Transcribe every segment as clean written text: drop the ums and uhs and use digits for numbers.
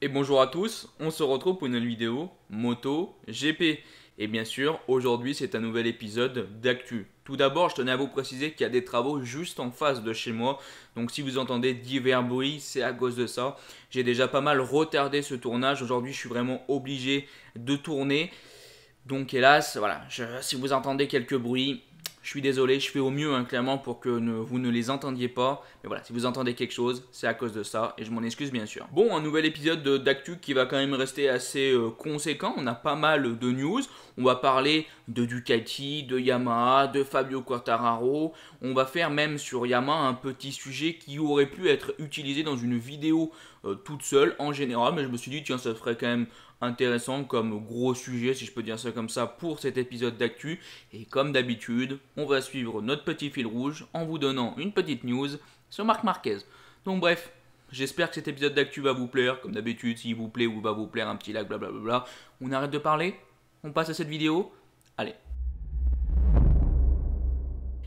Et bonjour à tous, on se retrouve pour une nouvelle vidéo Moto GP. Et bien sûr, aujourd'hui c'est un nouvel épisode d'actu. Tout d'abord, je tenais à vous préciser qu'il y a des travaux juste en face de chez moi. Donc si vous entendez divers bruits, c'est à cause de ça. J'ai déjà pas mal retardé ce tournage. Aujourd'hui, je suis vraiment obligé de tourner. Donc hélas, voilà, si vous entendez quelques bruits, je suis désolé, je fais au mieux clairement pour que vous ne les entendiez pas. Mais voilà, si vous entendez quelque chose, c'est à cause de ça et je m'en excuse bien sûr. Bon, un nouvel épisode d'actu qui va quand même rester assez conséquent. On a pas mal de news. On va parler de Ducati, de Yamaha, de Fabio Quartararo. On va faire même sur Yamaha un petit sujet qui aurait pu être utilisé dans une vidéo toute seule en général. Mais je me suis dit, tiens, ça ferait quand même intéressant comme gros sujet, si je peux dire ça comme ça, pour cet épisode d'actu. Et comme d'habitude, on va suivre notre petit fil rouge en vous donnant une petite news sur Marc Marquez. Donc bref, j'espère que cet épisode d'actu va vous plaire. Comme d'habitude, s'il vous plaît ou va vous plaire un petit like, blablabla. On arrête de parler, on passe à cette vidéo. Allez.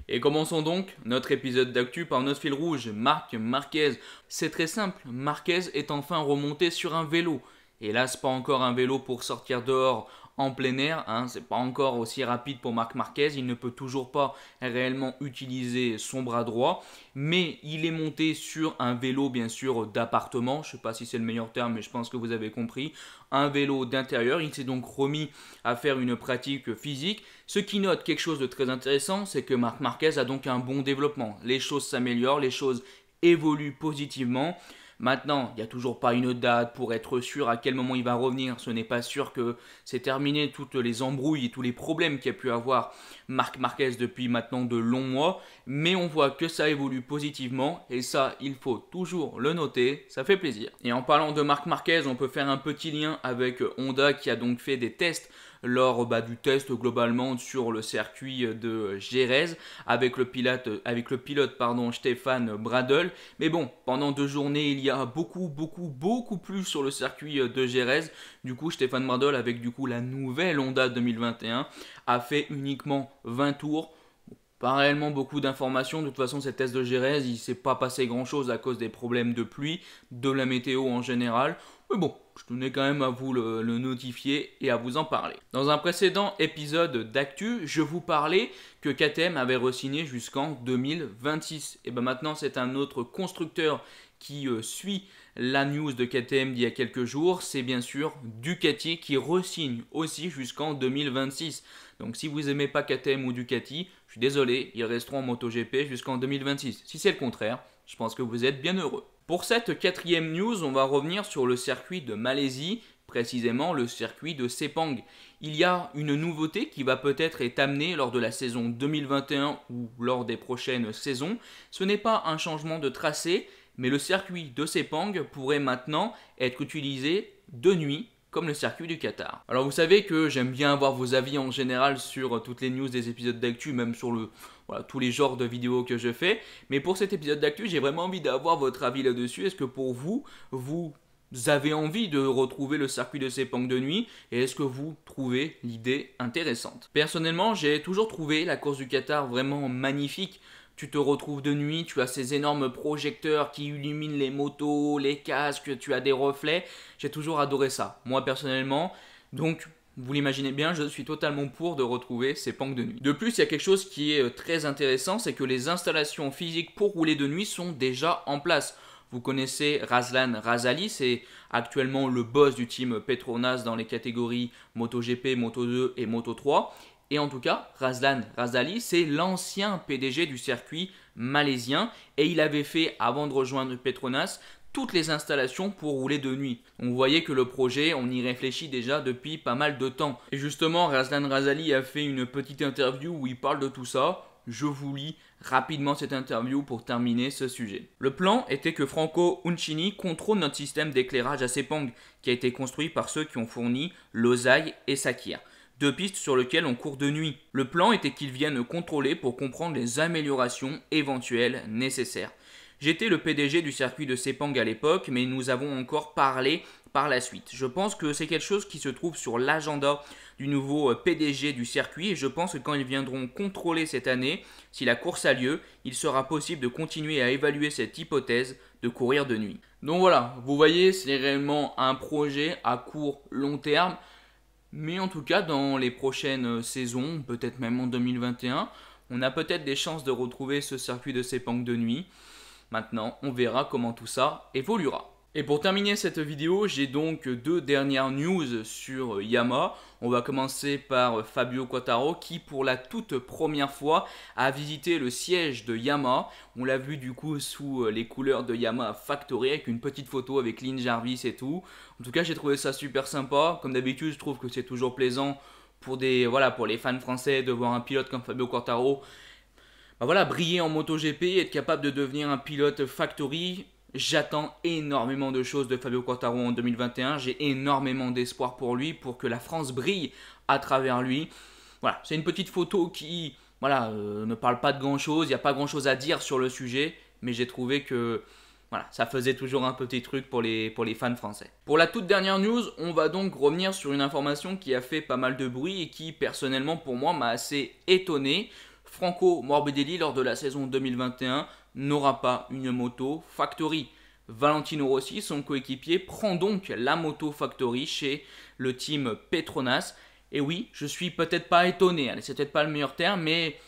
Et commençons donc notre épisode d'actu par notre fil rouge, Marc Marquez. C'est très simple, Marquez est enfin remonté sur un vélo. Hélas, pas encore un vélo pour sortir dehors en plein air, c'est pas encore aussi rapide pour Marc Marquez, il ne peut toujours pas réellement utiliser son bras droit, mais il est monté sur un vélo bien sûr d'appartement, je sais pas si c'est le meilleur terme, mais je pense que vous avez compris, un vélo d'intérieur. Il s'est donc remis à faire une pratique physique. Ce qui note quelque chose de très intéressant, c'est que Marc Marquez a donc un bon développement. Les choses s'améliorent, les choses évoluent positivement. Maintenant, il n'y a toujours pas une date pour être sûr à quel moment il va revenir. Ce n'est pas sûr que c'est terminé toutes les embrouilles et tous les problèmes qu'a pu avoir Marc Marquez depuis maintenant de longs mois. Mais on voit que ça évolue positivement et ça, il faut toujours le noter. Ça fait plaisir. Et en parlant de Marc Marquez, on peut faire un petit lien avec Honda qui a donc fait des tests lors du test globalement sur le circuit de Jerez avec le pilote Stéphane Bradl. Mais bon, pendant 2 journées, il y a beaucoup plus sur le circuit de Jerez. Du coup, Stéphane Bradl avec la nouvelle Honda 2021 a fait uniquement 20 tours. Pas réellement beaucoup d'informations. De toute façon, cette test de Jerez, il ne s'est pas passé grand chose à cause des problèmes de pluie, de la météo en général. Mais bon, je tenais quand même à vous le notifier et à vous en parler. Dans un précédent épisode d'actu, je vous parlais que KTM avait re-signé jusqu'en 2026. Et bien maintenant, c'est un autre constructeur qui suit la news de KTM d'il y a quelques jours. C'est bien sûr Ducati qui re-signe aussi jusqu'en 2026. Donc si vous n'aimez pas KTM ou Ducati, je suis désolé, ils resteront en MotoGP jusqu'en 2026. Si c'est le contraire, je pense que vous êtes bien heureux. Pour cette quatrième news, on va revenir sur le circuit de Malaisie, précisément le circuit de Sepang. Il y a une nouveauté qui va peut-être être amenée lors de la saison 2021 ou lors des prochaines saisons. Ce n'est pas un changement de tracé, mais le circuit de Sepang pourrait maintenant être utilisé de nuit comme le circuit du Qatar. Alors vous savez que j'aime bien avoir vos avis en général sur toutes les news des épisodes d'actu, même sur tous les genres de vidéos que je fais. Mais pour cet épisode d'actu, j'ai vraiment envie d'avoir votre avis là-dessus. Est-ce que pour vous avez envie de retrouver le circuit de Sepang de nuit et est-ce que vous trouvez l'idée intéressante? Personnellement, j'ai toujours trouvé la course du Qatar vraiment magnifique. Tu te retrouves de nuit, tu as ces énormes projecteurs qui illuminent les motos, les casques, tu as des reflets. J'ai toujours adoré ça, moi personnellement. Donc, vous l'imaginez bien, je suis totalement pour de retrouver ces Sepang de nuit. De plus, il y a quelque chose qui est très intéressant, c'est que les installations physiques pour rouler de nuit sont déjà en place. Vous connaissez Razlan Razali, c'est actuellement le boss du team Petronas dans les catégories MotoGP, Moto2 et Moto3. Et en tout cas, Razlan Razali, c'est l'ancien PDG du circuit malaisien et il avait fait, avant de rejoindre Petronas, toutes les installations pour rouler de nuit. On voyait que le projet, on y réfléchit déjà depuis pas mal de temps. Et justement, Razlan Razali a fait une petite interview où il parle de tout ça. Je vous lis rapidement cette interview pour terminer ce sujet. Le plan était que Franco Uncini contrôle notre système d'éclairage à Sepang, qui a été construit par ceux qui ont fourni Losail et Sakir. 2 pistes sur lesquelles on court de nuit. Le plan était qu'ils viennent contrôler pour comprendre les améliorations éventuelles nécessaires. J'étais le PDG du circuit de Sepang à l'époque, mais nous avons encore parlé par la suite. Je pense que c'est quelque chose qui se trouve sur l'agenda du nouveau PDG du circuit et je pense que quand ils viendront contrôler cette année, si la course a lieu, il sera possible de continuer à évaluer cette hypothèse de courir de nuit. Donc voilà, vous voyez, c'est réellement un projet à court, long terme. Mais en tout cas, dans les prochaines saisons, peut-être même en 2021, on a peut-être des chances de retrouver ce circuit de Sepang de nuit. Maintenant, on verra comment tout ça évoluera. Et pour terminer cette vidéo, j'ai donc deux dernières news sur Yamaha. On va commencer par Fabio Quartararo qui pour la toute première fois a visité le siège de Yamaha. On l'a vu du coup sous les couleurs de Yamaha Factory avec une petite photo avec Lynn Jarvis et tout. En tout cas, j'ai trouvé ça super sympa. Comme d'habitude, je trouve que c'est toujours plaisant pour les fans français de voir un pilote comme Fabio Quartararo briller en MotoGP, être capable de devenir un pilote Factory. J'attends énormément de choses de Fabio Quartararo en 2021. J'ai énormément d'espoir pour lui, pour que la France brille à travers lui. Voilà, c'est une petite photo qui ne parle pas de grand chose. Il n'y a pas grand chose à dire sur le sujet, mais j'ai trouvé que ça faisait toujours un petit truc pour les fans français. Pour la toute dernière news, on va donc revenir sur une information qui a fait pas mal de bruit et qui personnellement pour moi m'a assez étonné. Franco Morbidelli lors de la saison 2021 n'aura pas une moto Factory. Valentino Rossi, son coéquipier, prend donc la moto Factory chez le team Petronas. Et oui, je suis peut-être pas étonné, c'est peut-être pas le meilleur terme, mais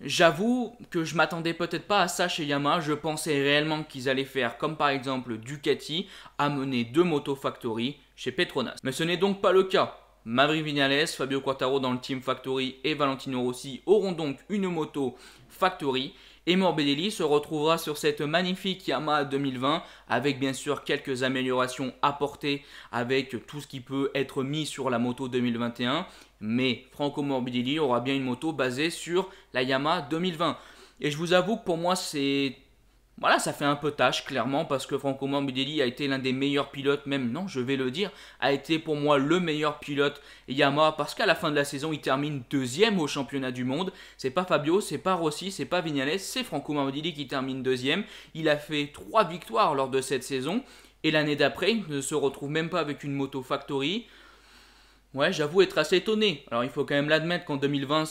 j'avoue que je m'attendais peut-être pas à ça chez Yamaha. Je pensais réellement qu'ils allaient faire comme par exemple Ducati, amener deux motos Factory chez Petronas. Mais ce n'est donc pas le cas. Maverick Viñales, Fabio Quartararo dans le team Factory et Valentino Rossi auront donc une moto Factory. Et Morbidelli se retrouvera sur cette magnifique Yamaha 2020 avec bien sûr quelques améliorations apportées avec tout ce qui peut être mis sur la moto 2021. Mais Franco Morbidelli aura bien une moto basée sur la Yamaha 2020. Et je vous avoue que pour moi ça fait un peu tâche clairement parce que Franco Morbidelli a été l'un des meilleurs pilotes, même non je vais le dire, a été pour moi le meilleur pilote Yamaha parce qu'à la fin de la saison il termine deuxième au championnat du monde. C'est pas Fabio, c'est pas Rossi, c'est pas Viñales, c'est Franco Morbidelli qui termine deuxième. Il a fait 3 victoires lors de cette saison et l'année d'après il ne se retrouve même pas avec une moto Factory. Ouais, j'avoue être assez étonné. Alors il faut quand même l'admettre qu'en 2020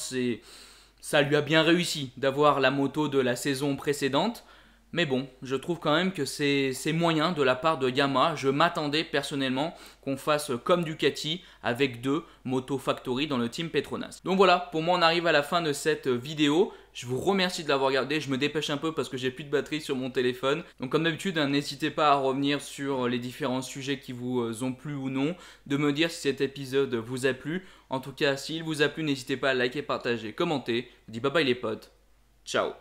ça lui a bien réussi d'avoir la moto de la saison précédente. Mais bon, je trouve quand même que c'est moyen de la part de Yamaha. Je m'attendais personnellement qu'on fasse comme Ducati avec deux motos Factory dans le team Petronas. Donc voilà, pour moi on arrive à la fin de cette vidéo. Je vous remercie de l'avoir regardé. Je me dépêche un peu parce que j'ai plus de batterie sur mon téléphone. Donc comme d'habitude, n'hésitez pas à revenir sur les différents sujets qui vous ont plu ou non. De me dire si cet épisode vous a plu. En tout cas, s'il vous a plu, n'hésitez pas à liker, partager, commenter. Je vous dis bye bye les potes. Ciao.